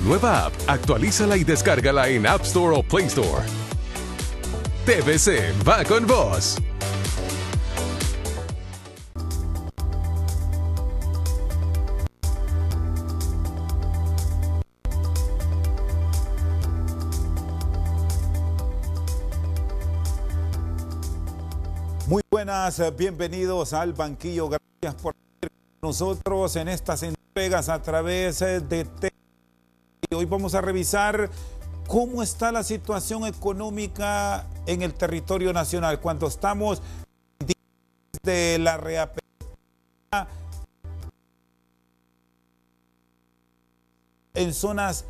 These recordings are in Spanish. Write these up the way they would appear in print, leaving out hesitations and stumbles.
Nueva app. Actualízala y descárgala en App Store o Play Store. TVC va con vos. Muy buenas, bienvenidos al banquillo. Gracias por estar con nosotros en estas entregas a través de TV. Hoy vamos a revisar cómo está la situación económica en el territorio nacional. Cuando estamos de la reapertura en zonas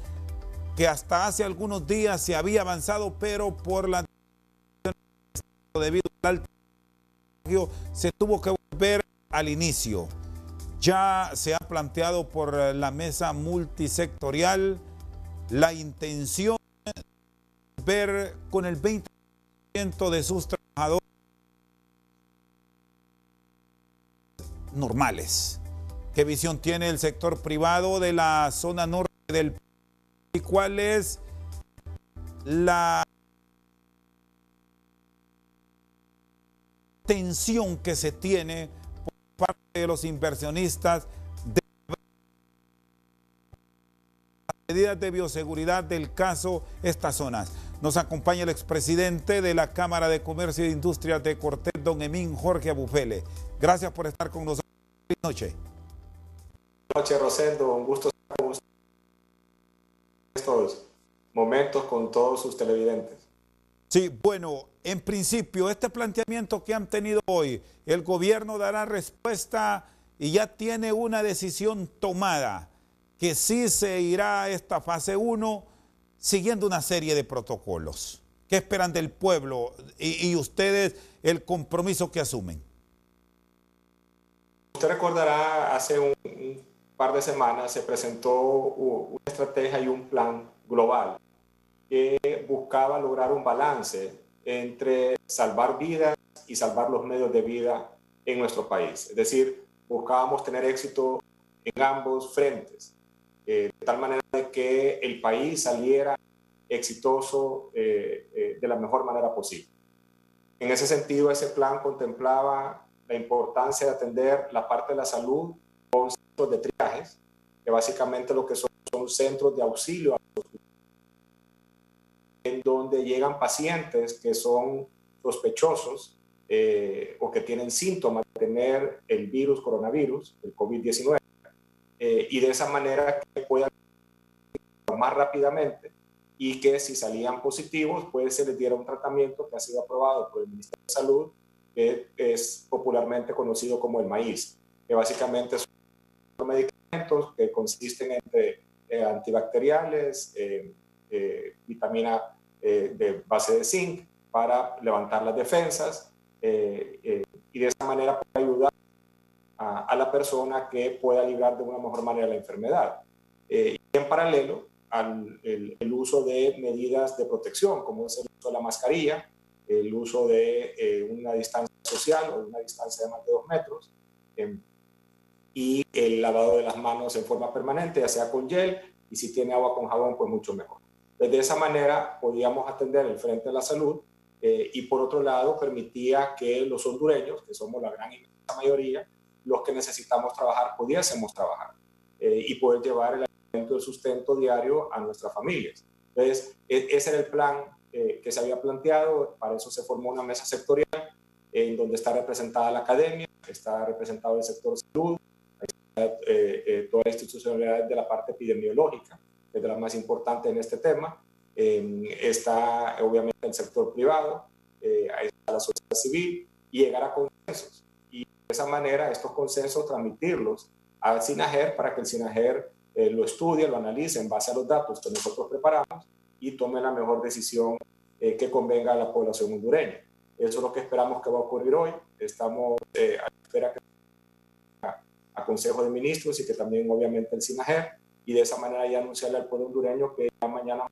que hasta hace algunos días se había avanzado, pero por la debido al alto se tuvo que volver al inicio. Ya se ha planteado por la mesa multisectorial la intención de ver con el 20% de sus trabajadores normales. ¿Qué visión tiene el sector privado de la zona norte del país? ¿Y cuál es la tensión que se tiene por parte de los inversionistas de las medidas de bioseguridad del caso estas zonas? Nos acompaña el expresidente de la Cámara de Comercio e Industrias de Cortés, don Emín Jorge Abufele. Gracias por estar con nosotros. Buenas noches. Buenas noches, Rosendo. Un gusto estar con ustedes en estos momentos con todos sus televidentes. Sí, bueno, en principio, este planteamiento que han tenido hoy, el gobierno dará respuesta y ya tiene una decisión tomada, que sí se irá a esta fase 1 siguiendo una serie de protocolos. ¿Qué esperan del pueblo y ustedes el compromiso que asumen? Usted recordará, hace un par de semanas se presentó una estrategia y un plan global que buscaba lograr un balance entre salvar vidas y salvar los medios de vida en nuestro país. Es decir, buscábamos tener éxito en ambos frentes, de tal manera de que el país saliera exitoso de la mejor manera posible. En ese sentido, ese plan contemplaba la importancia de atender la parte de la salud con centros de triajes, que básicamente lo que son centros de auxilio en donde llegan pacientes que son sospechosos o que tienen síntomas de tener el coronavirus, el COVID-19, y de esa manera que puedan más rápidamente y que si salían positivos, pues se les diera un tratamiento que ha sido aprobado por el Ministerio de Salud, que es popularmente conocido como el maíz, que básicamente son medicamentos que consisten entre antibacteriales, vitamina de base de zinc para levantar las defensas y de esa manera puede ayudar a la persona que pueda librar de una mejor manera la enfermedad. Y en paralelo el uso de medidas de protección, como es el uso de la mascarilla, el uso de una distancia social o una distancia de más de 2 metros y el lavado de las manos en forma permanente, ya sea con gel, y si tiene agua con jabón, pues mucho mejor. De esa manera podíamos atender el frente de la salud y por otro lado permitía que los hondureños, que somos la gran inmensa mayoría, los que necesitamos trabajar, pudiésemos trabajar y poder llevar el alimento, el sustento diario a nuestras familias. Entonces, ese era el plan que se había planteado. Para eso se formó una mesa sectorial en donde está representada la academia, está representado el sector salud, toda la institucionalidad de la parte epidemiológica, que es de las más importantes en este tema. Está obviamente el sector privado, ahí está la sociedad civil, y llegar a consensos. Y de esa manera estos consensos transmitirlos al SINAGER para que el SINAGER lo estudie, lo analice en base a los datos que nosotros preparamos y tome la mejor decisión que convenga a la población hondureña. Eso es lo que esperamos que va a ocurrir hoy. Estamos a la espera que a Consejo de Ministros y que también obviamente el SINAGER, y de esa manera ya anunciarle al pueblo hondureño que ya mañana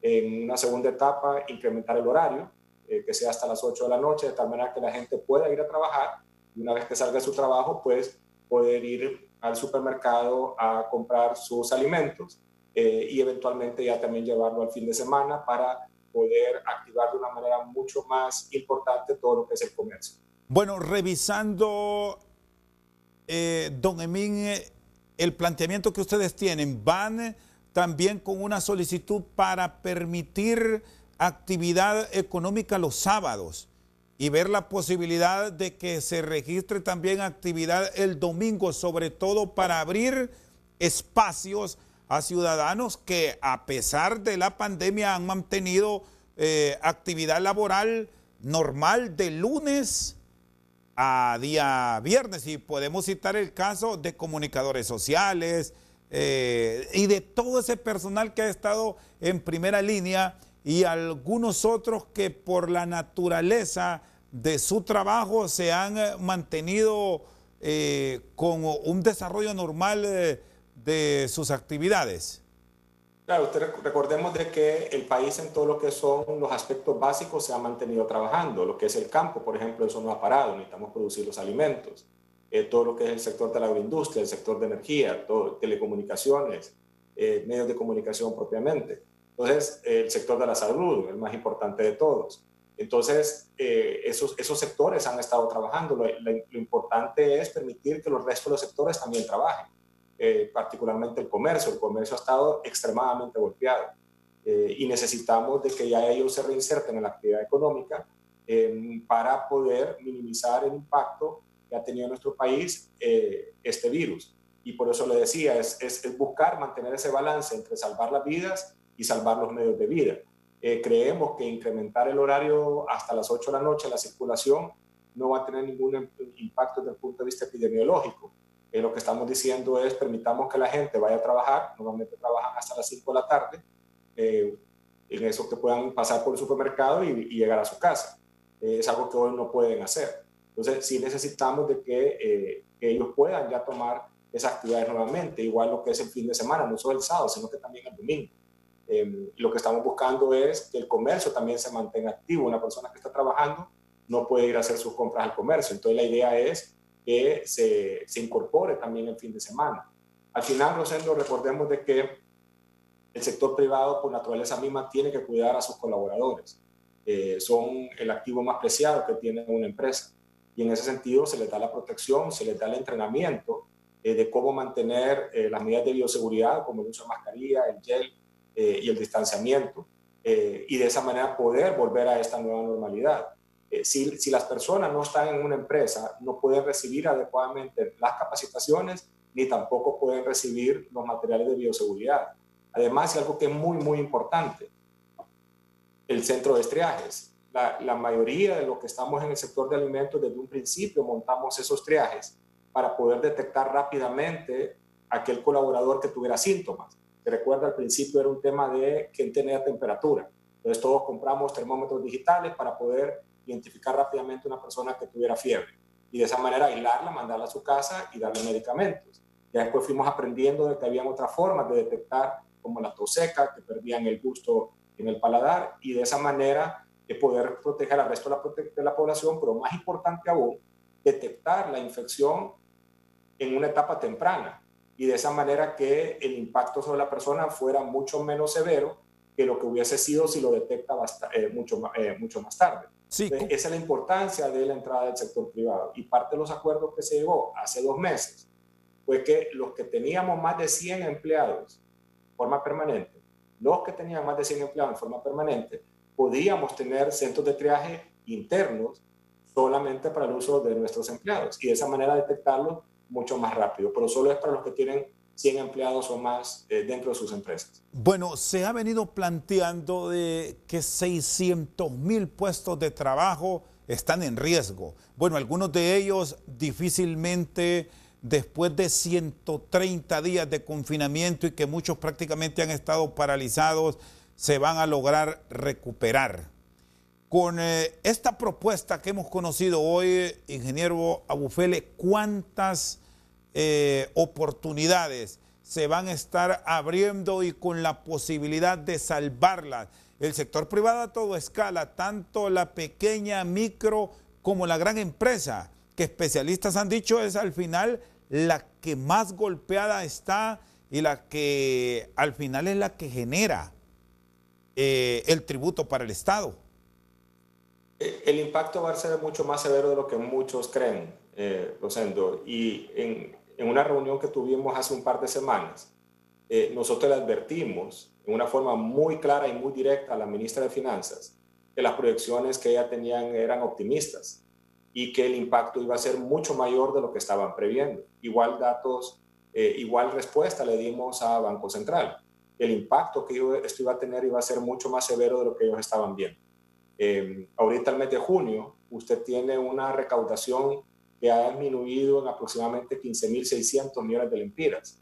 en una segunda etapa incrementar el horario, que sea hasta las 8 de la noche, de tal manera que la gente pueda ir a trabajar y una vez que salga de su trabajo, pues poder ir al supermercado a comprar sus alimentos y eventualmente ya también llevarlo al fin de semana para poder activar de una manera mucho más importante todo lo que es el comercio. Bueno, revisando, don Emín, el planteamiento que ustedes tienen, van también con una solicitud para permitir actividad económica los sábados y ver la posibilidad de que se registre también actividad el domingo, sobre todo para abrir espacios a ciudadanos que a pesar de la pandemia han mantenido actividad laboral normal de lunes a día viernes. Y podemos citar el caso de comunicadores sociales y de todo ese personal que ha estado en primera línea y algunos otros que por la naturaleza de su trabajo se han mantenido con un desarrollo normal de sus actividades. Claro, recordemos de que el país en todo lo que son los aspectos básicos se ha mantenido trabajando. Lo que es el campo, por ejemplo, eso no ha parado, necesitamos producir los alimentos. Todo lo que es el sector de la agroindustria, el sector de energía, telecomunicaciones, medios de comunicación propiamente. Entonces, el sector de la salud, el más importante de todos. Entonces, esos sectores han estado trabajando. Lo importante es permitir que los restos de los sectores también trabajen. Particularmente el comercio. El comercio ha estado extremadamente golpeado y necesitamos de que ya ellos se reinserten en la actividad económica para poder minimizar el impacto que ha tenido en nuestro país este virus. Y por eso le decía, es buscar mantener ese balance entre salvar las vidas y salvar los medios de vida. Creemos que incrementar el horario hasta las 8 de la noche, la circulación, no va a tener ningún impacto desde el punto de vista epidemiológico. Lo que estamos diciendo es permitamos que la gente vaya a trabajar, normalmente trabajan hasta las 5 de la tarde, en eso que puedan pasar por el supermercado y llegar a su casa. Es algo que hoy no pueden hacer. Entonces sí necesitamos de que ellos puedan ya tomar esas actividades nuevamente, igual lo que es el fin de semana, no solo el sábado, sino que también el domingo. Lo que estamos buscando es que el comercio también se mantenga activo. Una persona que está trabajando no puede ir a hacer sus compras al comercio. Entonces la idea es que se incorpore también el fin de semana. Al final, Rosendo, recordemos de que el sector privado, por naturaleza misma, tiene que cuidar a sus colaboradores. Son el activo más preciado que tiene una empresa. Y en ese sentido se les da la protección, se les da el entrenamiento de cómo mantener las medidas de bioseguridad, como el uso de mascarilla, el gel y el distanciamiento. Y de esa manera poder volver a esta nueva normalidad. Si las personas no están en una empresa, no pueden recibir adecuadamente las capacitaciones ni tampoco pueden recibir los materiales de bioseguridad. Además, algo que es muy, muy importante, el centro de triajes. La mayoría de los que estamos en el sector de alimentos, desde un principio montamos esos triajes para poder detectar rápidamente a aquel colaborador que tuviera síntomas. Te recuerda, al principio era un tema de quién tenía temperatura. Entonces todos compramos termómetros digitales para poder identificar rápidamente una persona que tuviera fiebre y de esa manera aislarla, mandarla a su casa y darle medicamentos. Ya después fuimos aprendiendo de que había otras formas de detectar, como la tos seca, que perdían el gusto en el paladar, y de esa manera poder proteger al resto de la población, pero más importante aún, detectar la infección en una etapa temprana y de esa manera que el impacto sobre la persona fuera mucho menos severo que lo que hubiese sido si lo detecta mucho más tarde. Sí. Entonces, esa es la importancia de la entrada del sector privado. Y parte de los acuerdos que se llegó hace 2 meses fue que los que teníamos más de 100 empleados en forma permanente, podíamos tener centros de triaje internos solamente para el uso de nuestros empleados y de esa manera detectarlos mucho más rápido, pero solo es para los que tienen 100 empleados o más dentro de sus empresas. Bueno, se ha venido planteando de que 600,000 puestos de trabajo están en riesgo. Bueno, algunos de ellos difícilmente después de 130 días de confinamiento y que muchos prácticamente han estado paralizados, se van a lograr recuperar. Con esta propuesta que hemos conocido hoy, ingeniero Abufele, ¿cuántas oportunidades se van a estar abriendo y con la posibilidad de salvarlas? El sector privado a toda escala, tanto la pequeña, micro, como la gran empresa, que especialistas han dicho es al final la que más golpeada está y la que al final es la que genera el tributo para el Estado. El impacto va a ser mucho más severo de lo que muchos creen, Rosendo. Y en una reunión que tuvimos hace un par de semanas, nosotros le advertimos en una forma muy clara y muy directa a la ministra de Finanzas que las proyecciones que ella tenían eran optimistas y que el impacto iba a ser mucho mayor de lo que estaban previendo. Igual datos, igual respuesta le dimos a Banco Central. El impacto que esto iba a tener iba a ser mucho más severo de lo que ellos estaban viendo. Ahorita el mes de junio, usted tiene una recaudación que ha disminuido en aproximadamente 15.600 millones de lempiras,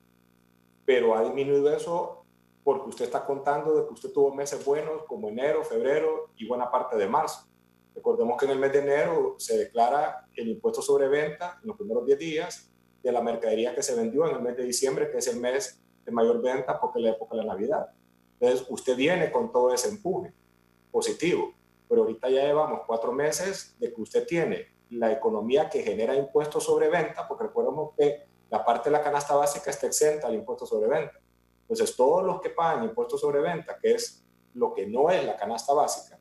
pero ha disminuido eso porque usted está contando de que usted tuvo meses buenos como enero, febrero y buena parte de marzo. Recordemos que en el mes de enero se declara el impuesto sobre venta en los primeros 10 días de la mercadería que se vendió en el mes de diciembre, que es el mes de mayor venta porque es la época de la Navidad. Entonces, usted viene con todo ese empuje positivo, pero ahorita ya llevamos 4 meses de que usted tiene la economía que genera impuestos sobre venta, porque recordemos que la parte de la canasta básica está exenta al impuesto sobre venta. Entonces, todos los que pagan impuestos sobre venta, que es lo que no es la canasta básica,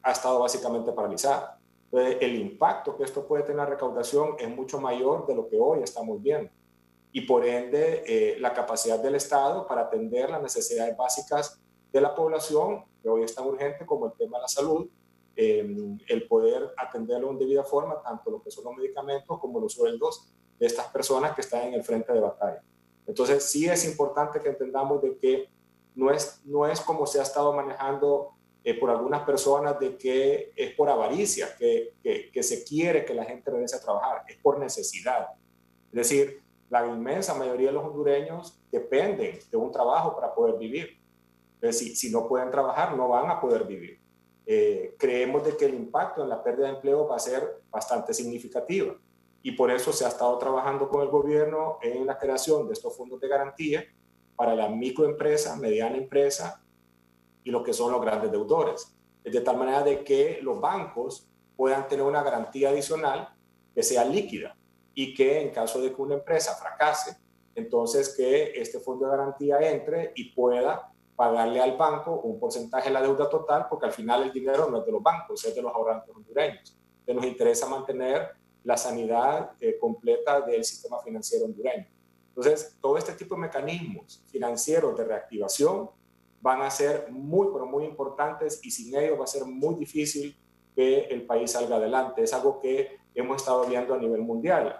ha estado básicamente paralizada. Entonces, el impacto que esto puede tener en la recaudación es mucho mayor de lo que hoy estamos viendo. Y por ende, la capacidad del Estado para atender las necesidades básicas de la población, que hoy es tan urgente como el tema de la salud, el poder atenderlo en debida forma, tanto lo que son los medicamentos como los sueldos de estas personas que están en el frente de batalla. Entonces, sí es importante que entendamos de que no es como se ha estado manejando por algunas personas, de que es por avaricia, que se quiere que la gente regrese a trabajar, es por necesidad. Es decir, la inmensa mayoría de los hondureños dependen de un trabajo para poder vivir. Entonces, si no pueden trabajar, no van a poder vivir. Creemos de que el impacto en la pérdida de empleo va a ser bastante significativa y por eso se ha estado trabajando con el gobierno en la creación de estos fondos de garantía para la microempresa, mediana empresa y lo que son los grandes deudores. Es de tal manera de que los bancos puedan tener una garantía adicional que sea líquida y que en caso de que una empresa fracase, entonces que este fondo de garantía entre y pueda pagarle al banco un porcentaje de la deuda total, porque al final el dinero no es de los bancos, es de los ahorrantes hondureños. Entonces nos interesa mantener la sanidad completa del sistema financiero hondureño. Entonces, todo este tipo de mecanismos financieros de reactivación van a ser muy, pero muy importantes y sin ellos va a ser muy difícil que el país salga adelante. Es algo que hemos estado viendo a nivel mundial.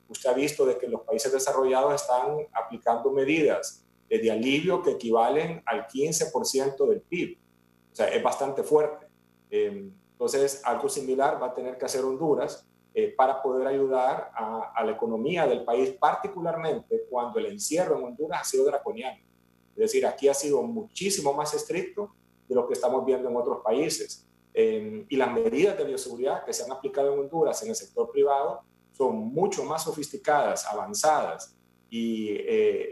Usted ha visto de que los países desarrollados están aplicando medidas de alivio que equivalen al 15% del PIB. O sea, es bastante fuerte. Entonces, algo similar va a tener que hacer Honduras para poder ayudar a la economía del país, particularmente cuando el encierro en Honduras ha sido draconiano. Es decir, aquí ha sido muchísimo más estricto de lo que estamos viendo en otros países. Y las medidas de bioseguridad que se han aplicado en Honduras en el sector privado son mucho más sofisticadas, avanzadas y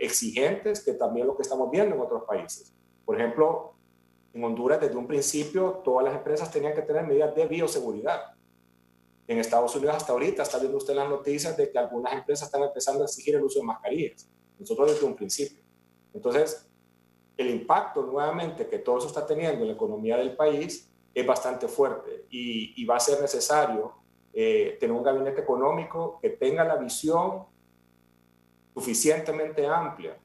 exigentes que también lo que estamos viendo en otros países. Por ejemplo, en Honduras desde un principio todas las empresas tenían que tener medidas de bioseguridad. En Estados Unidos hasta ahorita está viendo usted las noticias de que algunas empresas están empezando a exigir el uso de mascarillas. Nosotros desde un principio. Entonces, el impacto nuevamente que todo eso está teniendo en la economía del país es bastante fuerte y va a ser necesario tener un gabinete económico que tenga la visión suficientemente amplia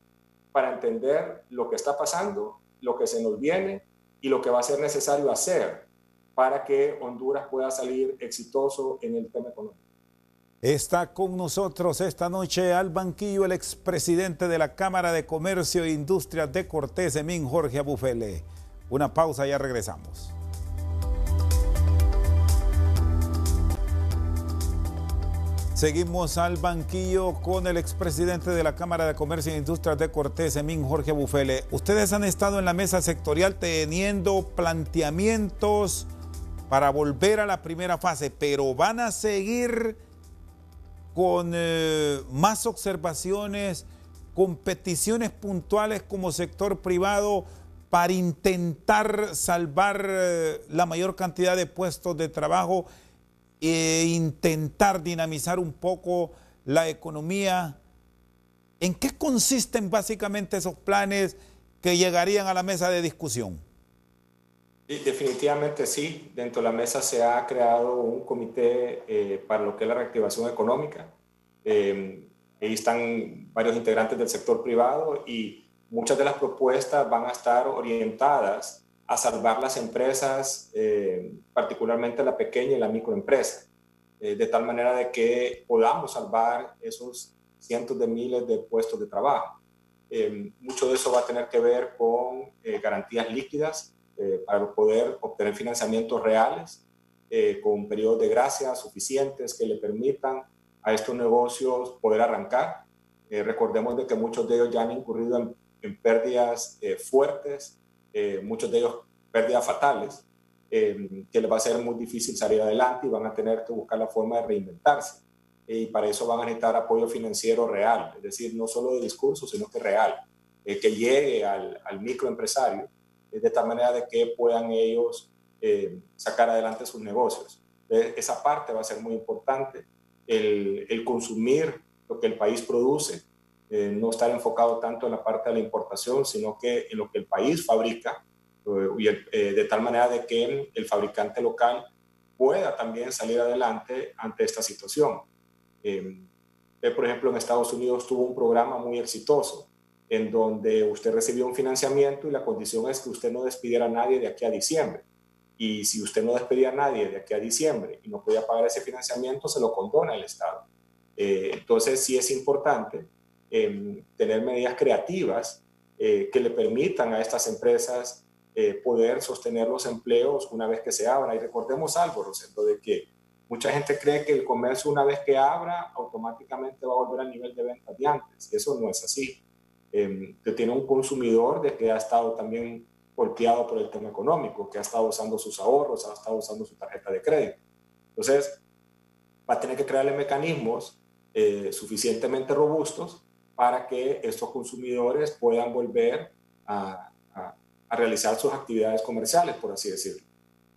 para entender lo que está pasando, lo que se nos viene y lo que va a ser necesario hacer para que Honduras pueda salir exitoso en el tema económico. Está con nosotros esta noche al banquillo el expresidente de la Cámara de Comercio e Industrias de Cortés, Emín Jorge Abufele. Una pausa, ya regresamos. Seguimos al banquillo con el expresidente de la Cámara de Comercio e Industrias de Cortés, Emín Jorge Abufele. Ustedes han estado en la mesa sectorial teniendo planteamientos para volver a la primera fase, pero van a seguir con más observaciones, con peticiones puntuales como sector privado para intentar salvar la mayor cantidad de puestos de trabajo e intentar dinamizar un poco la economía ¿En qué consisten básicamente esos planes que llegarían a la mesa de discusión? Definitivamente sí. Dentro de la mesa se ha creado un comité para lo que es la reactivación económica. Ahí están varios integrantes del sector privado y muchas de las propuestas van a estar orientadas a salvar las empresas, particularmente la pequeña y la microempresa, de tal manera de que podamos salvar esos cientos de miles de puestos de trabajo. Mucho de eso va a tener que ver con garantías líquidas para poder obtener financiamientos reales, con periodos de gracia suficientes que le permitan a estos negocios poder arrancar. Recordemos de que muchos de ellos ya han incurrido en pérdidas fuertes, muchos de ellos pérdidas fatales, que les va a ser muy difícil salir adelante y van a tener que buscar la forma de reinventarse. Y para eso van a necesitar apoyo financiero real, es decir, no solo de discurso, sino que real, que llegue al microempresario, de tal manera de que puedan ellos sacar adelante sus negocios. Esa parte va a ser muy importante, el consumir lo que el país produce, no estar enfocado tanto en la parte de la importación, sino que en lo que el país fabrica, de tal manera de que el fabricante local pueda también salir adelante ante esta situación. Por ejemplo, en Estados Unidos tuvo un programa muy exitoso en donde usted recibió un financiamiento y la condición es que usted no despidiera a nadie de aquí a diciembre. Y si usted no despedía a nadie de aquí a diciembre y no podía pagar ese financiamiento, se lo condona el Estado. Entonces sí es importante tener medidas creativas que le permitan a estas empresas poder sostener los empleos una vez que se abran. Y recordemos algo, Rosendo, de que mucha gente cree que el comercio una vez que abra automáticamente va a volver al nivel de ventas de antes. Eso no es así. Que tiene un consumidor de que ha estado también golpeado por el tema económico, que ha estado usando sus ahorros, ha estado usando su tarjeta de crédito. Entonces, va a tener que crearle mecanismos suficientemente robustos para que estos consumidores puedan volver a realizar sus actividades comerciales, por así decirlo.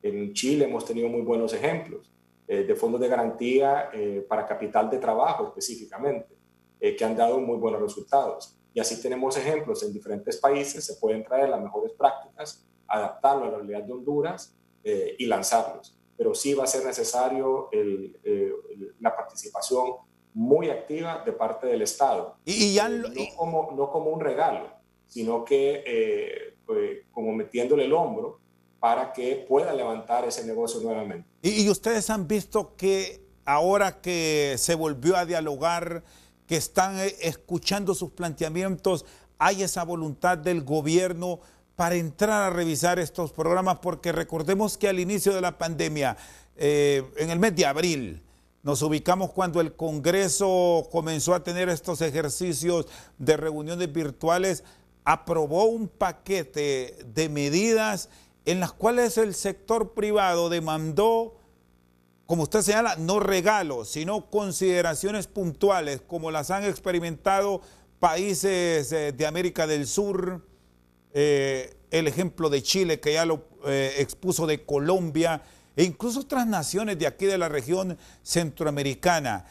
En Chile hemos tenido muy buenos ejemplos de fondos de garantía para capital de trabajo específicamente, que han dado muy buenos resultados. Y así tenemos ejemplos en diferentes países, se pueden traer las mejores prácticas, adaptarlo a la realidad de Honduras y lanzarlos. Pero sí va a ser necesario la participación muy activa de parte del Estado. No como un regalo, sino que como metiéndole el hombro para que pueda levantar ese negocio nuevamente. Y ustedes han visto que ahora que se volvió a dialogar, que están escuchando sus planteamientos, hay esa voluntad del gobierno para entrar a revisar estos programas, porque recordemos que al inicio de la pandemia, en el mes de abril, nos ubicamos cuando el Congreso comenzó a tener estos ejercicios de reuniones virtuales, aprobó un paquete de medidas en las cuales el sector privado demandó, como usted señala, no regalos, sino consideraciones puntuales, como las han experimentado países de América del Sur, el ejemplo de Chile, que ya lo expuso, de Colombia, e incluso otras naciones de aquí de la región centroamericana,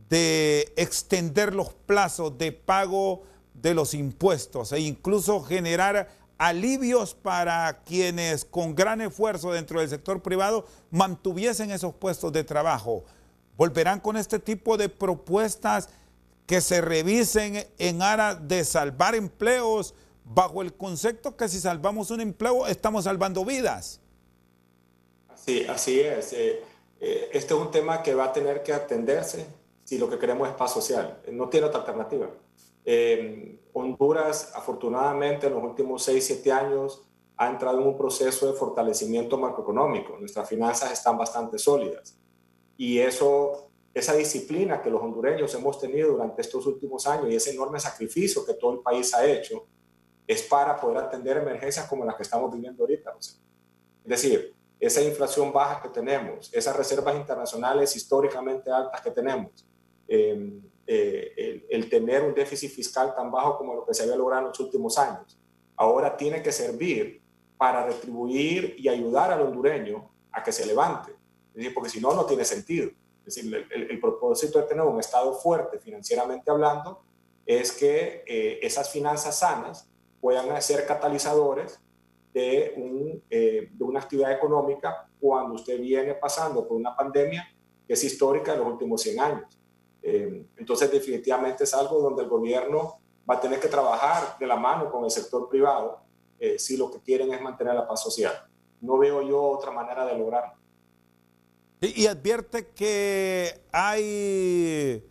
de extender los plazos de pago de los impuestos e incluso generar alivios para quienes con gran esfuerzo dentro del sector privado mantuviesen esos puestos de trabajo. ¿Volverán con este tipo de propuestas que se revisen en aras de salvar empleos, bajo el concepto que si salvamos un empleo estamos salvando vidas? Sí, así es. Este es un tema que va a tener que atenderse si lo que queremos es paz social. No tiene otra alternativa. Honduras, afortunadamente, en los últimos 6-7 años ha entrado en un proceso de fortalecimiento macroeconómico. Nuestras finanzas están bastante sólidas. Y esa disciplina que los hondureños hemos tenido durante estos últimos años y ese enorme sacrificio que todo el país ha hecho es para poder atender emergencias como las que estamos viviendo ahorita. Es decir, esa inflación baja que tenemos, esas reservas internacionales históricamente altas que tenemos, el tener un déficit fiscal tan bajo como lo que se había logrado en los últimos años, ahora tiene que servir para retribuir y ayudar al hondureño a que se levante. Es decir, porque si no, no tiene sentido. Es decir, el propósito de tener un Estado fuerte financieramente hablando es que esas finanzas sanas puedan ser catalizadores de una actividad económica cuando usted viene pasando por una pandemia que es histórica de los últimos 100 años. Entonces, definitivamente es algo donde el gobierno va a tener que trabajar de la mano con el sector privado si lo que quieren es mantener la paz social. No veo yo otra manera de lograrlo. Y advierte que hay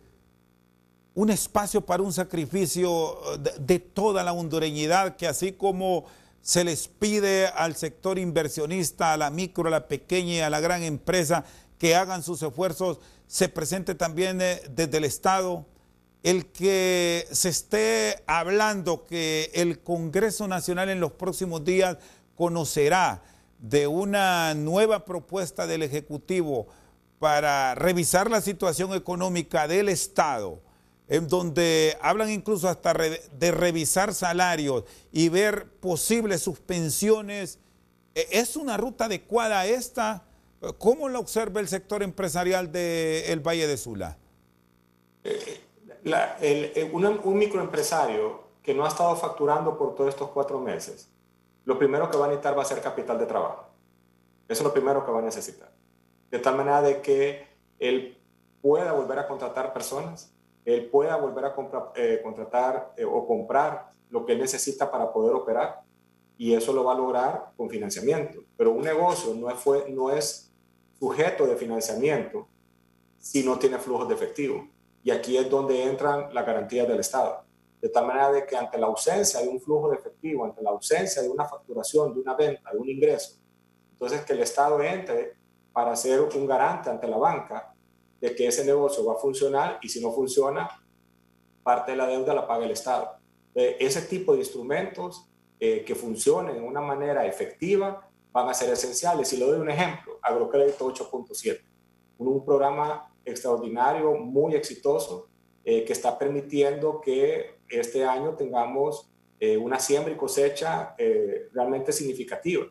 un espacio para un sacrificio de toda la hondureñidad, que así como se les pide al sector inversionista, a la micro, a la pequeña y a la gran empresa que hagan sus esfuerzos, se presente también desde el Estado el que se esté hablando que el Congreso Nacional en los próximos días conocerá de una nueva propuesta del Ejecutivo para revisar la situación económica del Estado, en donde hablan incluso hasta de revisar salarios y ver posibles suspensiones. ¿Es una ruta adecuada esta? ¿Cómo la observa el sector empresarial del Valle de Sula? Un microempresario que no ha estado facturando por todos estos 4 meses, lo primero que va a necesitar va a ser capital de trabajo. Eso es lo primero que va a necesitar. De tal manera de que él pueda volver a contratar personas, él pueda volver a contratar o comprar lo que él necesita para poder operar, y eso lo va a lograr con financiamiento. Pero un negocio no es sujeto de financiamiento si no tiene flujos de efectivo. Y aquí es donde entran las garantías del Estado. De tal manera de que ante la ausencia de un flujo de efectivo, ante la ausencia de una facturación, de una venta, de un ingreso, entonces que el Estado entre para ser un garante ante la banca de que ese negocio va a funcionar, y si no funciona, parte de la deuda la paga el Estado. Ese tipo de instrumentos que funcionen de una manera efectiva van a ser esenciales. Y le doy un ejemplo: Agrocrédito 8.7, un programa extraordinario, muy exitoso, que está permitiendo que este año tengamos una siembra y cosecha realmente significativa.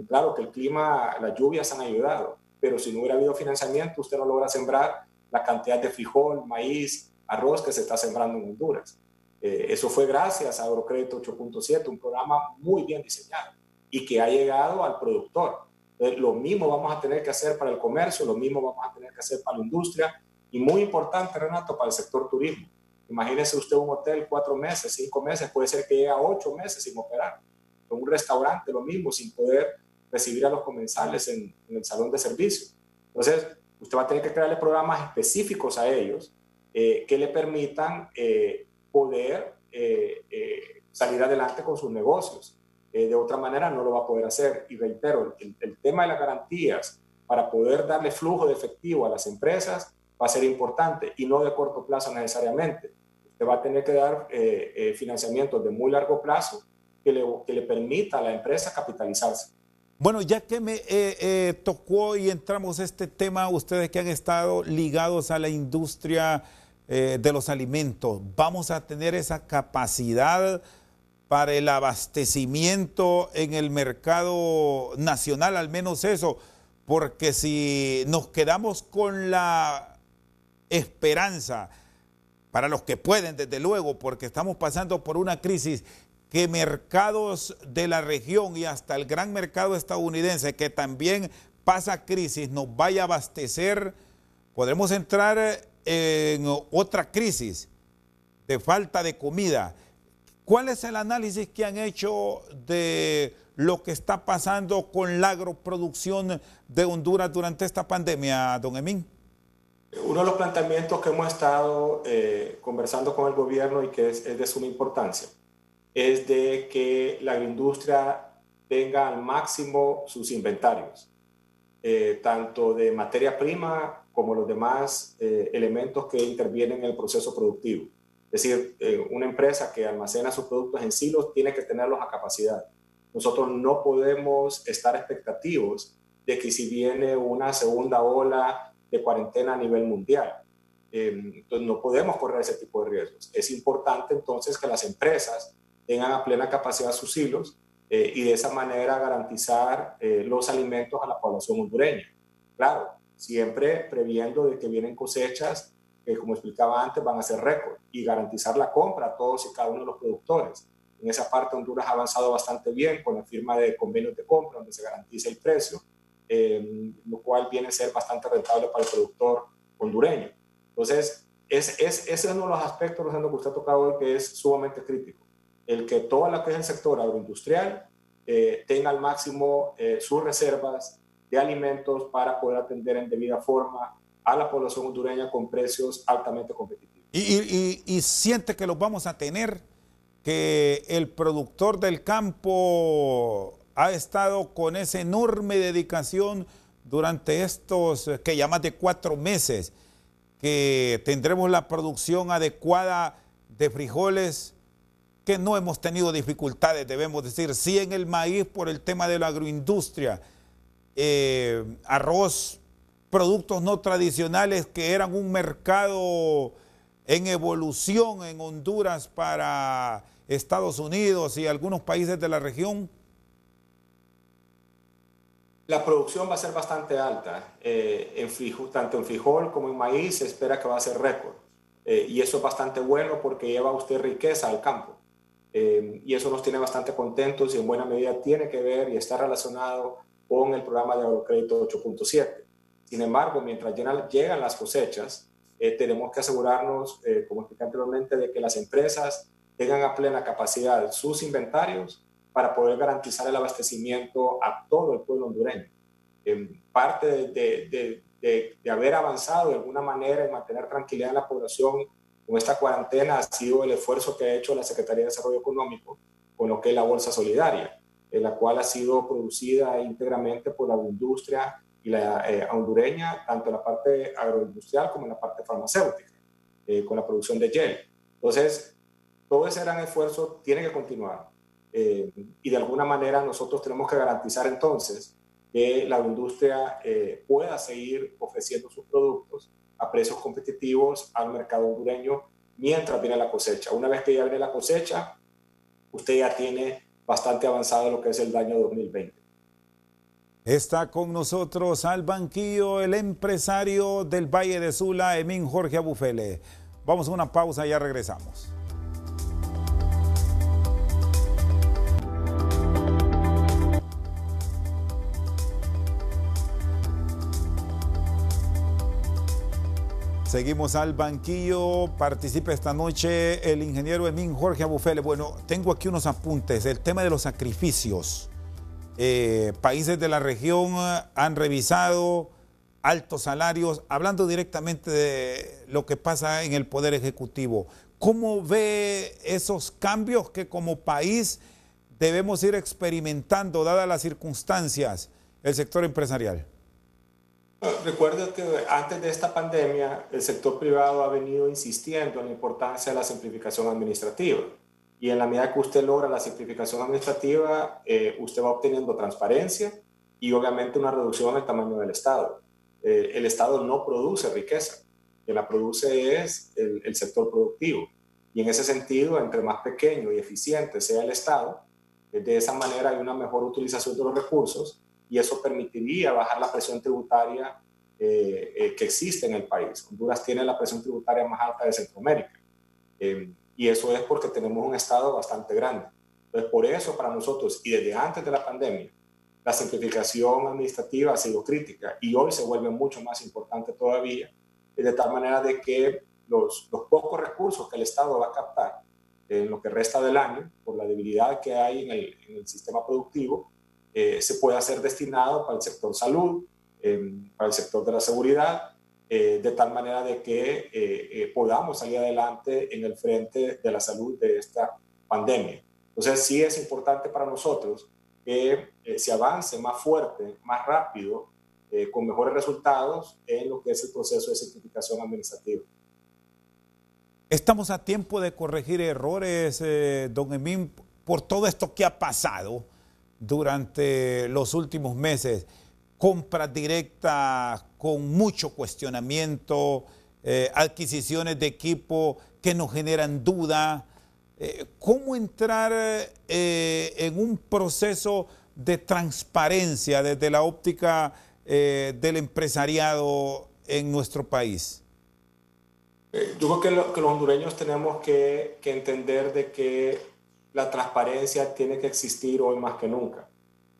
Claro que el clima, las lluvias han ayudado, pero si no hubiera habido financiamiento, usted no logra sembrar la cantidad de frijol, maíz, arroz que se está sembrando en Honduras. Eso fue gracias a Agrocrédito 8.7, un programa muy bien diseñado y que ha llegado al productor. Lo mismo vamos a tener que hacer para el comercio, lo mismo vamos a tener que hacer para la industria, y muy importante, Renato, para el sector turismo. Imagínese usted un hotel 4 meses, 5 meses, puede ser que llegue a 8 meses sin operar. Un restaurante, lo mismo, sin poder recibir a los comensales en el salón de servicio. Entonces, usted va a tener que crearle programas específicos a ellos que le permitan poder salir adelante con sus negocios. De otra manera no lo va a poder hacer. Y reitero, el tema de las garantías para poder darle flujo de efectivo a las empresas va a ser importante, y no de corto plazo necesariamente. Usted va a tener que dar financiamientos de muy largo plazo que le permita a la empresa capitalizarse. Bueno, ya que me tocó y entramos a este tema, ustedes que han estado ligados a la industria de los alimentos, ¿vamos a tener esa capacidad para el abastecimiento en el mercado nacional? Al menos eso, porque si nos quedamos con la esperanza, para los que pueden, desde luego, porque estamos pasando por una crisis, que mercados de la región y hasta el gran mercado estadounidense, que también pasa crisis, nos vaya a abastecer, podremos entrar en otra crisis de falta de comida. ¿Cuál es el análisis que han hecho de lo que está pasando con la agroproducción de Honduras durante esta pandemia, don Emín? Uno de los planteamientos que hemos estado conversando con el gobierno y que es de suma importancia es de que la agroindustria tenga al máximo sus inventarios, tanto de materia prima como los demás elementos que intervienen en el proceso productivo. Es decir, una empresa que almacena sus productos en silos tiene que tenerlos a capacidad. Nosotros no podemos estar expectativos de que si viene una segunda ola de cuarentena a nivel mundial, entonces no podemos correr ese tipo de riesgos. Es importante entonces que las empresas tengan a plena capacidad sus silos y de esa manera garantizar los alimentos a la población hondureña. Claro, siempre previendo de que vienen cosechas que, como explicaba antes, van a ser récord y garantizar la compra a todos y cada uno de los productores. En esa parte Honduras ha avanzado bastante bien con la firma de convenios de compra donde se garantiza el precio, lo cual viene a ser bastante rentable para el productor hondureño. Entonces, ese es uno de los aspectos, Rosendo, que usted ha tocado hoy, que es sumamente crítico. El que todo lo que es el sector agroindustrial tenga al máximo sus reservas de alimentos para poder atender en debida forma a la población hondureña con precios altamente competitivos. Y siente que los vamos a tener, que el productor del campo ha estado con esa enorme dedicación durante estos que ya más de 4 meses, que tendremos la producción adecuada de frijoles, que no hemos tenido dificultades, debemos decir, sí en el maíz por el tema de la agroindustria, arroz, productos no tradicionales que eran un mercado en evolución en Honduras para Estados Unidos y algunos países de la región. La producción va a ser bastante alta, tanto en frijol como en maíz se espera que va a ser récord. Y eso es bastante bueno porque lleva usted riqueza al campo. Y eso nos tiene bastante contentos y en buena medida tiene que ver y está relacionado con el programa de agrocrédito 8.7. Sin embargo, mientras llegan las cosechas, tenemos que asegurarnos, como expliqué anteriormente, de que las empresas tengan a plena capacidad sus inventarios para poder garantizar el abastecimiento a todo el pueblo hondureño. Parte de haber avanzado de alguna manera en mantener tranquilidad en la población con esta cuarentena ha sido el esfuerzo que ha hecho la Secretaría de Desarrollo Económico con lo que es la Bolsa Solidaria, en la cual ha sido producida íntegramente por la industria y la hondureña, tanto en la parte agroindustrial como en la parte farmacéutica, con la producción de gel. Entonces, todo ese gran esfuerzo tiene que continuar. Y de alguna manera nosotros tenemos que garantizar entonces que la industria pueda seguir ofreciendo sus productos a precios competitivos al mercado hondureño mientras viene la cosecha. Una vez que ya viene la cosecha, usted ya tiene bastante avanzado lo que es el año 2020. Está con nosotros al banquillo el empresario del Valle de Sula, Emín Jorge Abufele. Vamos a una pausa y ya regresamos. Seguimos al banquillo, participa esta noche el ingeniero Emín Jorge Abufele. Bueno, tengo aquí unos apuntes, el tema de los sacrificios. Países de la región han revisado altos salarios, hablando directamente de lo que pasa en el Poder Ejecutivo. ¿Cómo ve esos cambios que como país debemos ir experimentando, dadas las circunstancias, el sector empresarial? Recuerdo que antes de esta pandemia el sector privado ha venido insistiendo en la importancia de la simplificación administrativa y en la medida que usted logra la simplificación administrativa usted va obteniendo transparencia y obviamente una reducción del tamaño del Estado. El Estado no produce riqueza, quien la produce es el sector productivo y en ese sentido entre más pequeño y eficiente sea el Estado, de esa manera hay una mejor utilización de los recursos y eso permitiría bajar la presión tributaria que existe en el país. Honduras tiene la presión tributaria más alta de Centroamérica y eso es porque tenemos un Estado bastante grande. Entonces, por eso para nosotros, y desde antes de la pandemia, la simplificación administrativa ha sido crítica y hoy se vuelve mucho más importante todavía, de tal manera de que los pocos recursos que el Estado va a captar en lo que resta del año, por la debilidad que hay en el sistema productivo, se puede hacer destinado para el sector salud, para el sector de la seguridad, de tal manera de que podamos salir adelante en el frente de la salud de esta pandemia. Entonces sí es importante para nosotros que se avance más fuerte, más rápido, con mejores resultados en lo que es el proceso de simplificación administrativa. Estamos a tiempo de corregir errores, don Emín, por todo esto que ha pasado durante los últimos meses, compras directas con mucho cuestionamiento, adquisiciones de equipo que nos generan duda. ¿Cómo entrar en un proceso de transparencia desde la óptica del empresariado en nuestro país? Yo creo que los hondureños tenemos que entender de que la transparencia tiene que existir hoy más que nunca.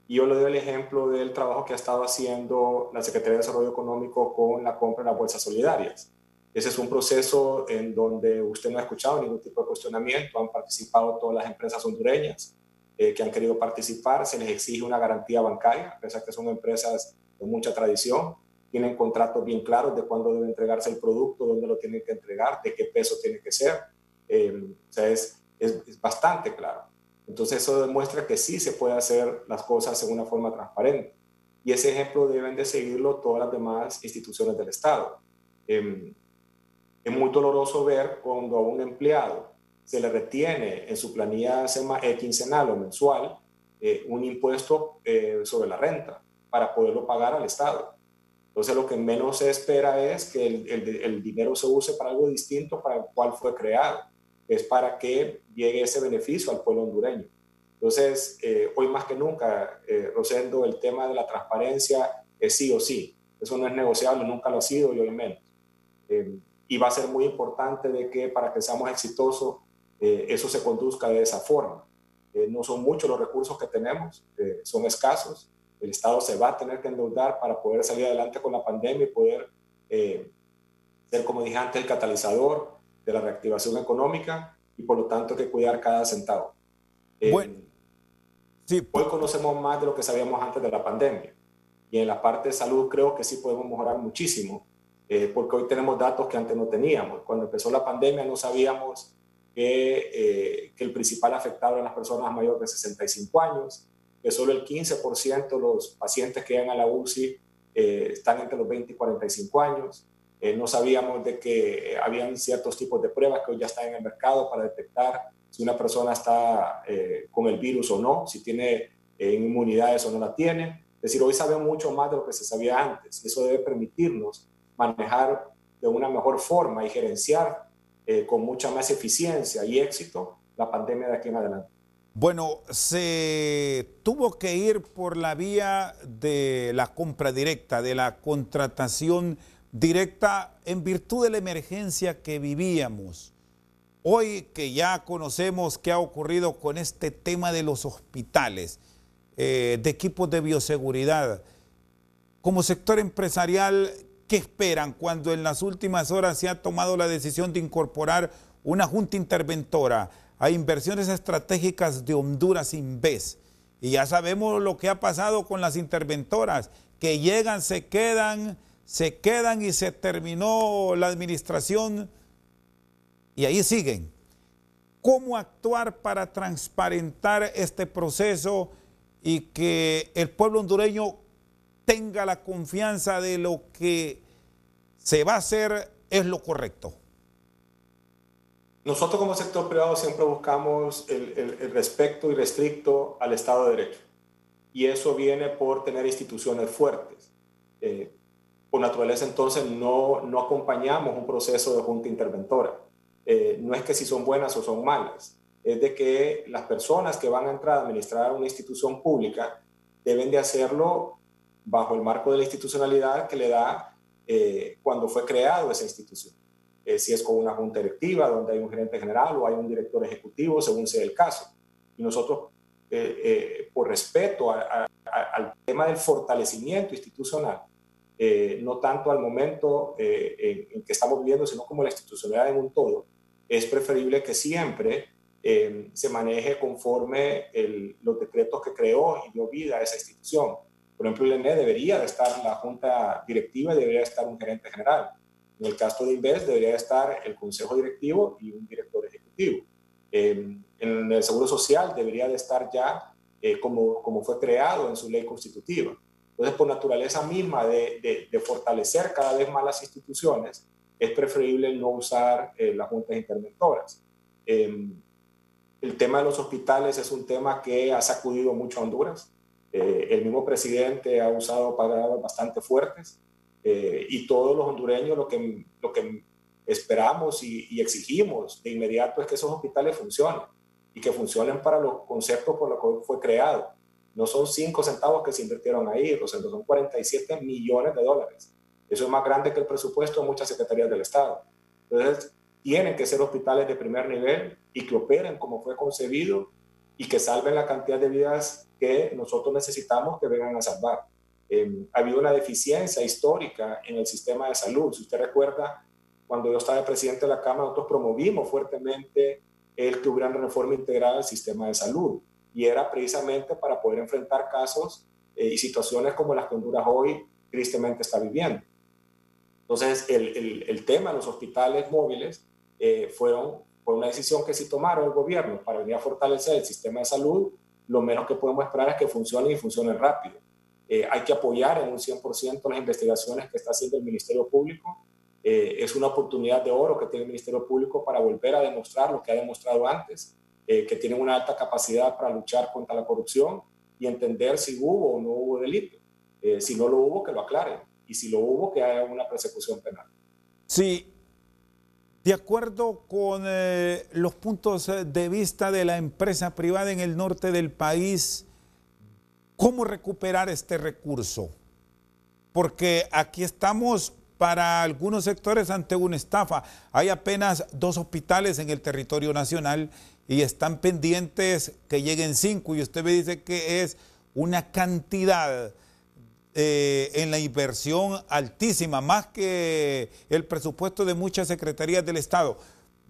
Y yo le doy el ejemplo del trabajo que ha estado haciendo la Secretaría de Desarrollo Económico con la compra de las bolsas solidarias. Ese es un proceso en donde usted no ha escuchado ningún tipo de cuestionamiento, han participado todas las empresas hondureñas que han querido participar, se les exige una garantía bancaria, a pesar que son empresas de mucha tradición, tienen contratos bien claros de cuándo debe entregarse el producto, dónde lo tienen que entregar, de qué peso tiene que ser. O sea, es bastante claro. Entonces eso demuestra que sí se puede hacer las cosas de una forma transparente. Y ese ejemplo deben de seguirlo todas las demás instituciones del Estado. Es muy doloroso ver cuando a un empleado se le retiene en su planilla quincenal o mensual un impuesto sobre la renta para poderlo pagar al Estado. Entonces lo que menos se espera es que el dinero se use para algo distinto para el cual fue creado, es para que llegue ese beneficio al pueblo hondureño. Entonces, hoy más que nunca, Rosendo, el tema de la transparencia es sí o sí. Eso no es negociable, nunca lo ha sido y hoy menos. Y va a ser muy importante de que para que seamos exitosos, eso se conduzca de esa forma. No son muchos los recursos que tenemos, son escasos. El Estado se va a tener que endeudar para poder salir adelante con la pandemia y poder ser, como dije antes, el catalizador de la reactivación económica y por lo tanto hay que cuidar cada centavo. Bueno, sí, hoy conocemos más de lo que sabíamos antes de la pandemia y en la parte de salud creo que sí podemos mejorar muchísimo porque hoy tenemos datos que antes no teníamos. Cuando empezó la pandemia no sabíamos que el principal afectado eran las personas mayores de 65 años, que solo el 15% de los pacientes que llegan a la UCI están entre los 20 y 45 años. No sabíamos de que habían ciertos tipos de pruebas que hoy ya están en el mercado para detectar si una persona está con el virus o no, si tiene inmunidades o no la tiene. Es decir, hoy sabemos mucho más de lo que se sabía antes. Eso debe permitirnos manejar de una mejor forma y gerenciar con mucha más eficiencia y éxito la pandemia de aquí en adelante. Bueno, se tuvo que ir por la vía de la compra directa, de la contratación directa en virtud de la emergencia que vivíamos. Hoy que ya conocemos qué ha ocurrido con este tema de los hospitales, de equipos de bioseguridad, como sector empresarial, ¿qué esperan cuando en las últimas horas se ha tomado la decisión de incorporar una junta interventora a Inversiones Estratégicas de Honduras Inves? Y ya sabemos lo que ha pasado con las interventoras, que llegan, se quedan y se terminó la administración y ahí siguen. ¿Cómo actuar para transparentar este proceso y que el pueblo hondureño tenga la confianza de lo que se va a hacer es lo correcto? Nosotros como sector privado siempre buscamos el respeto irrestricto al Estado de Derecho. Y eso viene por tener instituciones fuertes. Por naturaleza, entonces, no acompañamos un proceso de junta interventora. No es que si son buenas o son malas. Es de que las personas que van a entrar a administrar una institución pública deben de hacerlo bajo el marco de la institucionalidad que le da cuando fue creado esa institución. Si es con una junta directiva donde hay un gerente general o hay un director ejecutivo, según sea el caso. Y nosotros, por respeto al tema del fortalecimiento institucional, no tanto al momento en que estamos viviendo, sino como la institucionalidad en un todo, es preferible que siempre se maneje conforme los decretos que creó y dio vida a esa institución. Por ejemplo, el ENE debería de estar la junta directiva y debería estar un gerente general. En el caso de Inves debería estar el consejo directivo y un director ejecutivo. En el Seguro Social debería de estar ya como fue creado en su ley constitutiva. Entonces, por naturaleza misma de fortalecer cada vez más las instituciones, es preferible no usar las juntas interventoras. El tema de los hospitales es un tema que ha sacudido mucho a Honduras. El mismo presidente ha usado palabras bastante fuertes. Y todos los hondureños lo que esperamos y exigimos de inmediato es que esos hospitales funcionen y que funcionen para los conceptos por los que fue creado. No son 5 centavos que se invirtieron ahí, son 47 millones de dólares. Eso es más grande que el presupuesto de muchas secretarías del Estado. Entonces, tienen que ser hospitales de primer nivel y que operen como fue concebido y que salven la cantidad de vidas que nosotros necesitamos que vengan a salvar. Ha habido una deficiencia histórica en el sistema de salud. Si usted recuerda, cuando yo estaba presidente de la Cámara, nosotros promovimos fuertemente el que hubiera una reforma integral del sistema de salud. Y era precisamente para poder enfrentar casos y situaciones como las que Honduras hoy tristemente está viviendo. Entonces, el tema de los hospitales móviles fue una decisión que sí tomaron el gobierno para venir a fortalecer el sistema de salud. Lo menos que podemos esperar es que funcionen y funcionen rápido. Hay que apoyar en un 100% las investigaciones que está haciendo el Ministerio Público. Es una oportunidad de oro que tiene el Ministerio Público para volver a demostrar lo que ha demostrado antes, que tienen una alta capacidad para luchar contra la corrupción y entender si hubo o no hubo delito. Si no lo hubo, que lo aclaren. Y si lo hubo, que haya una persecución penal. Sí, de acuerdo con los puntos de vista de la empresa privada en el norte del país, ¿cómo recuperar este recurso? Porque aquí estamos para algunos sectores ante una estafa. Hay apenas 2 hospitales en el territorio nacional y están pendientes que lleguen 5 y usted me dice que es una cantidad en la inversión altísima, más que el presupuesto de muchas secretarías del Estado.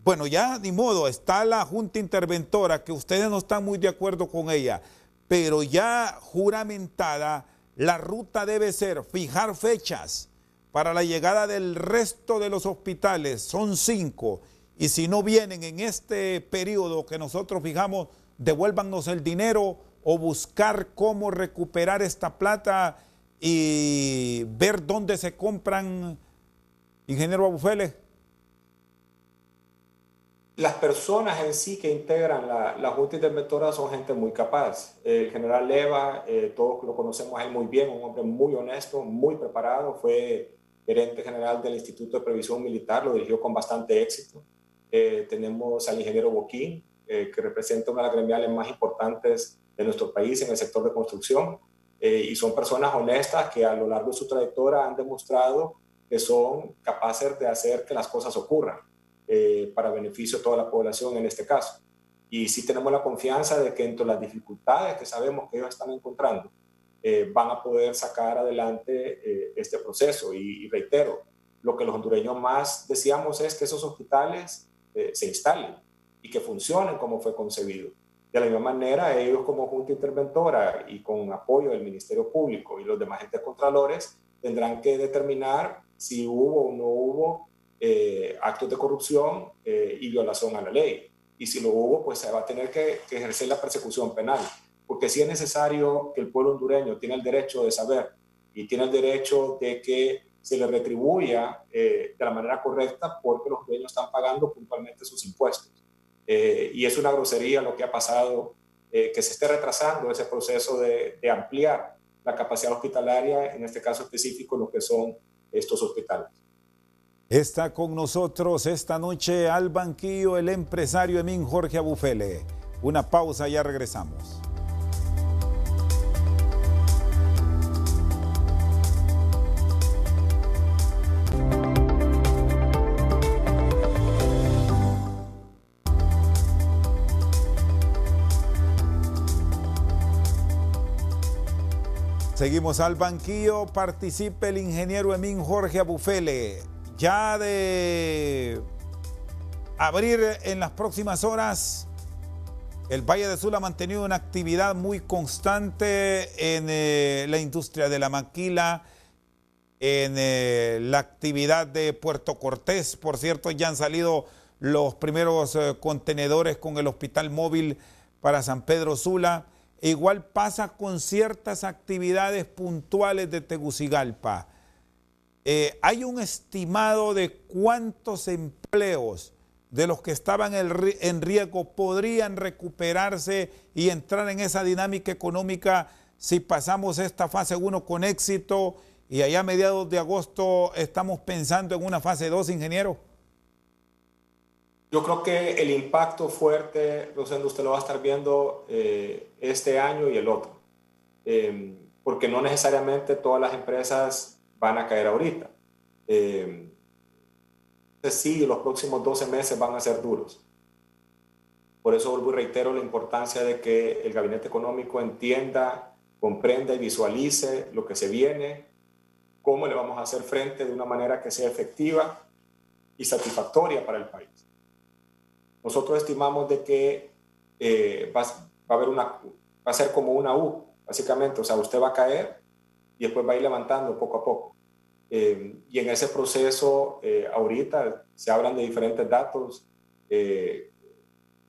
Bueno, ya ni modo, está la Junta Interventora, que ustedes no están muy de acuerdo con ella, pero ya juramentada, la ruta debe ser fijar fechas para la llegada del resto de los hospitales, son 5, y si no vienen en este periodo que nosotros fijamos, devuélvanos el dinero o buscar cómo recuperar esta plata y ver dónde se compran, ingeniero Abufele. Las personas en sí que integran la Junta Interventora son gente muy capaz. El general Leva, todos lo conocemos a él muy bien, un hombre muy honesto, muy preparado, fue gerente general del Instituto de Previsión Militar, lo dirigió con bastante éxito. Tenemos al ingeniero Boquín, que representa una de las gremiales más importantes de nuestro país en el sector de construcción. Y son personas honestas que a lo largo de su trayectoria han demostrado que son capaces de hacer que las cosas ocurran para beneficio de toda la población en este caso. Y sí tenemos la confianza de que entre las dificultades que sabemos que ellos están encontrando, van a poder sacar adelante este proceso. Y reitero, lo que los hondureños más deseamos es que esos hospitales se instalen y que funcionen como fue concebido. De la misma manera, ellos como Junta Interventora y con apoyo del Ministerio Público y los demás entes contralores tendrán que determinar si hubo o no hubo actos de corrupción y violación a la ley. Y si lo hubo, pues se va a tener que ejercer la persecución penal. Porque sí es necesario que el pueblo hondureño tiene el derecho de saber y tiene el derecho de que se le retribuya de la manera correcta porque los hondureños están pagando puntualmente sus impuestos. Y es una grosería lo que ha pasado, que se esté retrasando ese proceso de ampliar la capacidad hospitalaria, en este caso específico, lo que son estos hospitales. Está con nosotros esta noche al banquillo el empresario Emín Jorge Abufele. Una pausa, ya regresamos. Seguimos al banquillo, participe el ingeniero Emín Jorge Abufele. Ya de abrir en las próximas horas, el Valle de Sula ha mantenido una actividad muy constante en la industria de la maquila, en la actividad de Puerto Cortés. Por cierto, ya han salido los primeros contenedores con el hospital móvil para San Pedro Sula. Igual pasa con ciertas actividades puntuales de Tegucigalpa. ¿Hay un estimado de cuántos empleos de los que estaban en riesgo podrían recuperarse y entrar en esa dinámica económica si pasamos esta fase 1 con éxito y allá a mediados de agosto estamos pensando en una fase 2, ingeniero? Yo creo que el impacto fuerte, Rosendo, usted lo va a estar viendo este año y el otro, porque no necesariamente todas las empresas van a caer ahorita. Se sí, los próximos 12 meses van a ser duros. Por eso vuelvo y reitero la importancia de que el Gabinete Económico entienda, comprenda y visualice lo que se viene, cómo le vamos a hacer frente de una manera que sea efectiva y satisfactoria para el país. Nosotros estimamos de que va a ser como una U, básicamente. O sea, usted va a caer y después va a ir levantando poco a poco. Y en ese proceso, ahorita se hablan de diferentes datos.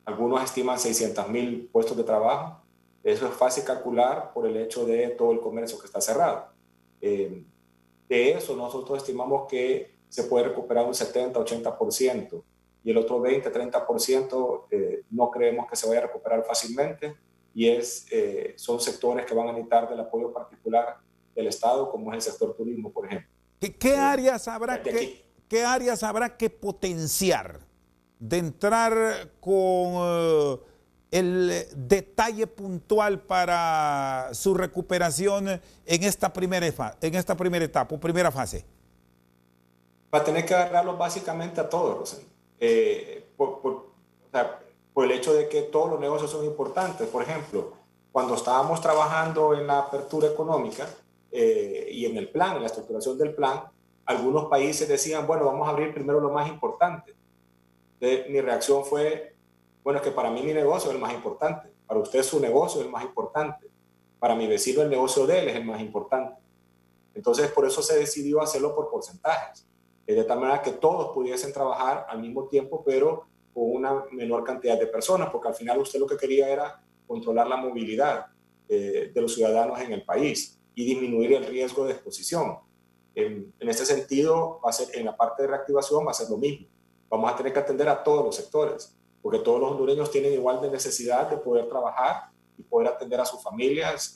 Algunos estiman 600,000 puestos de trabajo. Eso es fácil calcular por el hecho de todo el comercio que está cerrado. De eso nosotros estimamos que se puede recuperar un 70-80%, y el otro 20-30% no creemos que se vaya a recuperar fácilmente, y son sectores que van a necesitar del apoyo particular del Estado, como es el sector turismo, por ejemplo. ¿Qué áreas habrá que potenciar de entrar con el detalle puntual para su recuperación en esta primera etapa o primera fase? Va a tener que agarrarlos básicamente a todos, Rosendo. Por el hecho de que todos los negocios son importantes. Por ejemplo, cuando estábamos trabajando en la apertura económica y en el plan, en la estructuración del plan, algunos países decían, bueno, vamos a abrir primero lo más importante. Mi reacción fue, bueno, es que para mí mi negocio es el más importante, para usted su negocio es el más importante, para mi vecino el negocio de él es el más importante. Entonces, por eso se decidió hacerlo por porcentajes, de tal manera que todos pudiesen trabajar al mismo tiempo, pero con una menor cantidad de personas, porque al final usted lo que quería era controlar la movilidad de los ciudadanos en el país y disminuir el riesgo de exposición. En este sentido, en la parte de reactivación va a ser lo mismo. Vamos a tener que atender a todos los sectores, porque todos los hondureños tienen igual de necesidad de poder trabajar y poder atender a sus familias,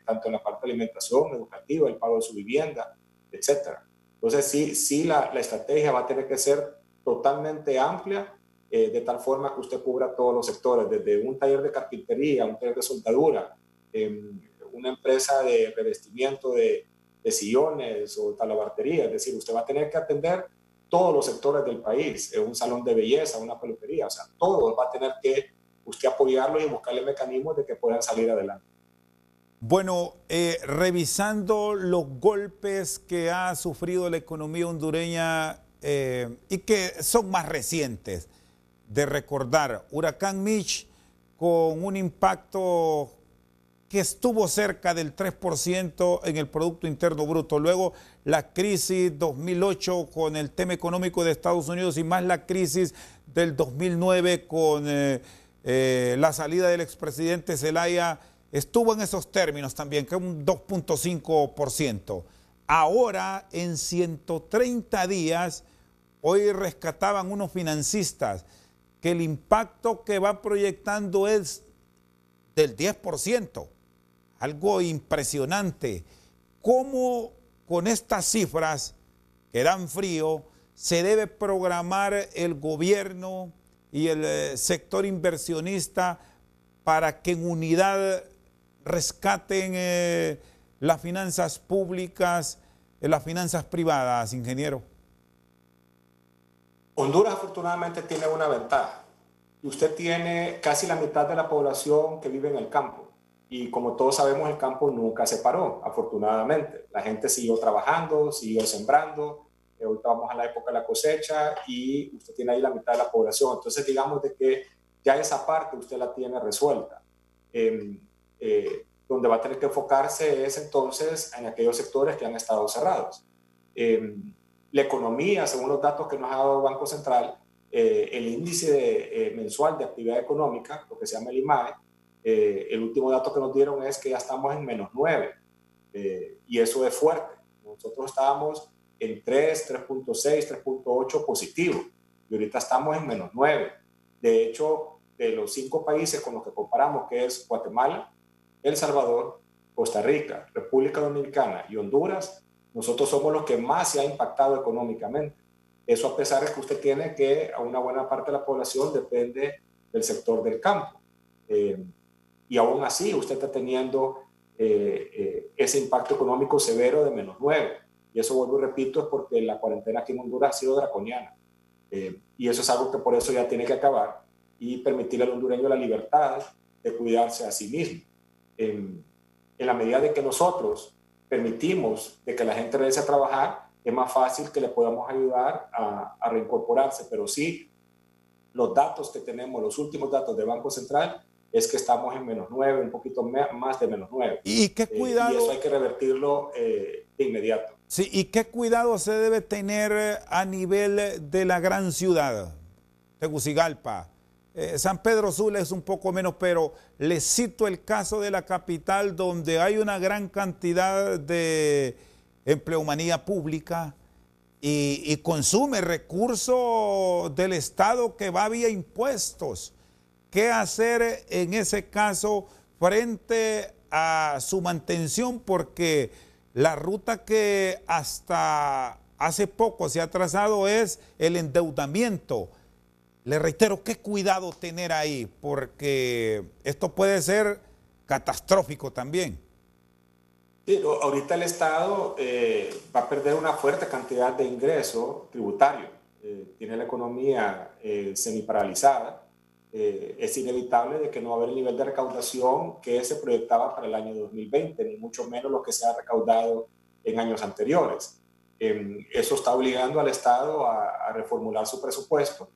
tanto en la parte de alimentación, educativa, el pago de su vivienda, etc. Entonces, sí la estrategia va a tener que ser totalmente amplia, de tal forma que usted cubra todos los sectores, desde un taller de carpintería, un taller de soldadura, una empresa de revestimiento de sillones o talabartería. Es decir, usted va a tener que atender todos los sectores del país, un salón de belleza, una peluquería, o sea, todos va a tener que usted apoyarlos y buscarle mecanismos de que puedan salir adelante. Bueno, revisando los golpes que ha sufrido la economía hondureña y que son más recientes de recordar, Huracán Mitch con un impacto que estuvo cerca del 3% en el Producto Interno Bruto. Luego la crisis 2008 con el tema económico de Estados Unidos y más la crisis del 2009 con la salida del expresidente Zelaya, estuvo en esos términos también, que es un 2.5%. Ahora, en 130 días, hoy rescataban unos financistas que el impacto que va proyectando es del 10%. Algo impresionante. ¿Cómo con estas cifras que dan frío se debe programar el gobierno y el sector inversionista para que en unidad rescaten las finanzas públicas, las finanzas privadas, ingeniero? Honduras afortunadamente tiene una ventaja. Usted tiene casi la mitad de la población que vive en el campo. Y como todos sabemos, el campo nunca se paró, afortunadamente. La gente siguió trabajando, siguió sembrando. Ahorita vamos a la época de la cosecha y usted tiene ahí la mitad de la población. Entonces, digamos de que ya esa parte usted la tiene resuelta. Donde va a tener que enfocarse es entonces en aquellos sectores que han estado cerrados. La economía, según los datos que nos ha dado el Banco Central, el índice mensual de actividad económica, lo que se llama el IMAE, el último dato que nos dieron es que ya estamos en -9, y eso es fuerte. Nosotros estábamos en 3, 3.6, 3.8 positivo, y ahorita estamos en -9. De hecho, de los 5 países con los que comparamos, que es Guatemala, El Salvador, Costa Rica, República Dominicana y Honduras, nosotros somos los que más se ha impactado económicamente. Eso a pesar de que usted tiene que a una buena parte de la población depende del sector del campo. Y aún así usted está teniendo ese impacto económico severo de -9. Y eso, vuelvo y repito, es porque la cuarentena aquí en Honduras ha sido draconiana. Y eso es algo que por eso ya tiene que acabar y permitirle al hondureño la libertad de cuidarse a sí mismo. En la medida de que nosotros permitimos de que la gente regrese a trabajar, es más fácil que le podamos ayudar a reincorporarse, pero sí, los datos que tenemos, los últimos datos del Banco Central, es que estamos en -9, un poquito más de -9. ¿Y qué cuidado? Y eso hay que revertirlo de inmediato. Sí, ¿y qué cuidado se debe tener a nivel de la gran ciudad, Tegucigalpa? San Pedro Sula es un poco menos, pero les cito el caso de la capital, donde hay una gran cantidad de empleomanía pública y consume recursos del Estado que va vía impuestos. ¿Qué hacer en ese caso frente a su mantención? Porque la ruta que hasta hace poco se ha trazado es el endeudamiento. Le reitero, qué cuidado tener ahí, porque esto puede ser catastrófico también. Sí, ahorita el Estado va a perder una fuerte cantidad de ingreso tributario. Tiene la economía semiparalizada. Es inevitable de que no va a haber el nivel de recaudación que se proyectaba para el año 2020, ni mucho menos lo que se ha recaudado en años anteriores. Eso está obligando al Estado a reformular su presupuesto.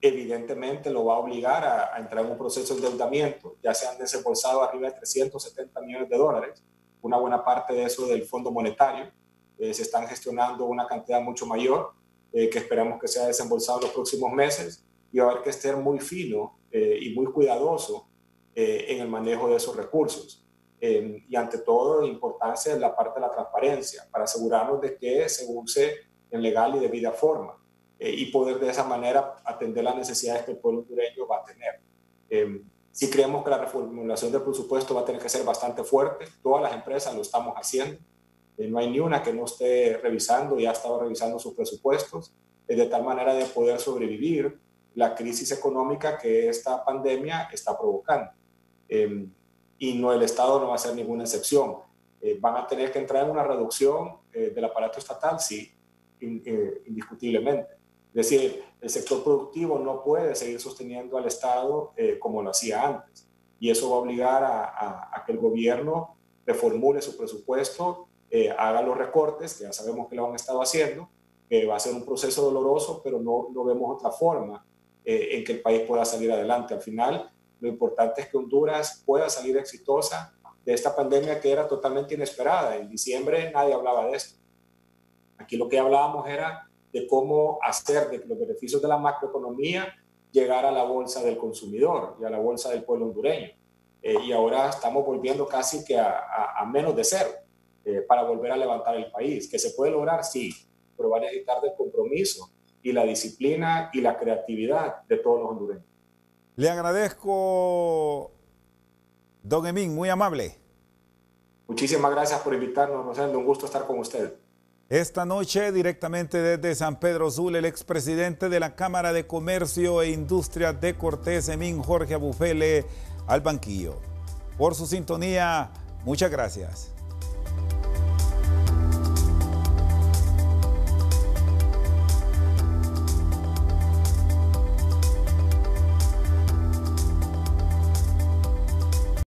Evidentemente lo va a obligar a entrar en un proceso de endeudamiento. Ya se han desembolsado arriba de 370 millones de dólares, una buena parte de eso del Fondo Monetario. Se están gestionando una cantidad mucho mayor que esperamos que sea desembolsado en los próximos meses, y va a haber que estar muy fino y muy cuidadoso en el manejo de esos recursos. Y ante todo, la importancia de la parte de la transparencia, para asegurarnos de que se use en legal y debida forma, y poder de esa manera atender las necesidades que el pueblo hondureño va a tener. Sí creemos que la reformulación del presupuesto va a tener que ser bastante fuerte. Todas las empresas lo estamos haciendo. No hay ni una que no esté revisando, ya ha estado revisando sus presupuestos, de tal manera de poder sobrevivir la crisis económica que esta pandemia está provocando. Y no, el Estado no va a ser ninguna excepción. Van a tener que entrar en una reducción del aparato estatal, sí, indiscutiblemente. Es decir, el sector productivo no puede seguir sosteniendo al Estado como lo hacía antes. Y eso va a obligar a que el gobierno reformule su presupuesto, haga los recortes, que ya sabemos que lo han estado haciendo, que va a ser un proceso doloroso, pero no vemos otra forma en que el país pueda salir adelante. Al final, lo importante es que Honduras pueda salir exitosa de esta pandemia que era totalmente inesperada. En diciembre nadie hablaba de esto. Aquí lo que hablábamos era de cómo hacer de que los beneficios de la macroeconomía llegar a la bolsa del consumidor y a la bolsa del pueblo hondureño. Y ahora estamos volviendo casi que a menos de cero para volver a levantar el país. ¿Que se puede lograr? Sí, pero va a necesitar del compromiso y la disciplina y la creatividad de todos los hondureños. Le agradezco, don Emín, muy amable. Muchísimas gracias por invitarnos, Rosendo. Un gusto estar con usted. Esta noche, directamente desde San Pedro Sula, el expresidente de la Cámara de Comercio e Industria de Cortés, Emín Jorge Abufele, al banquillo. Por su sintonía, muchas gracias.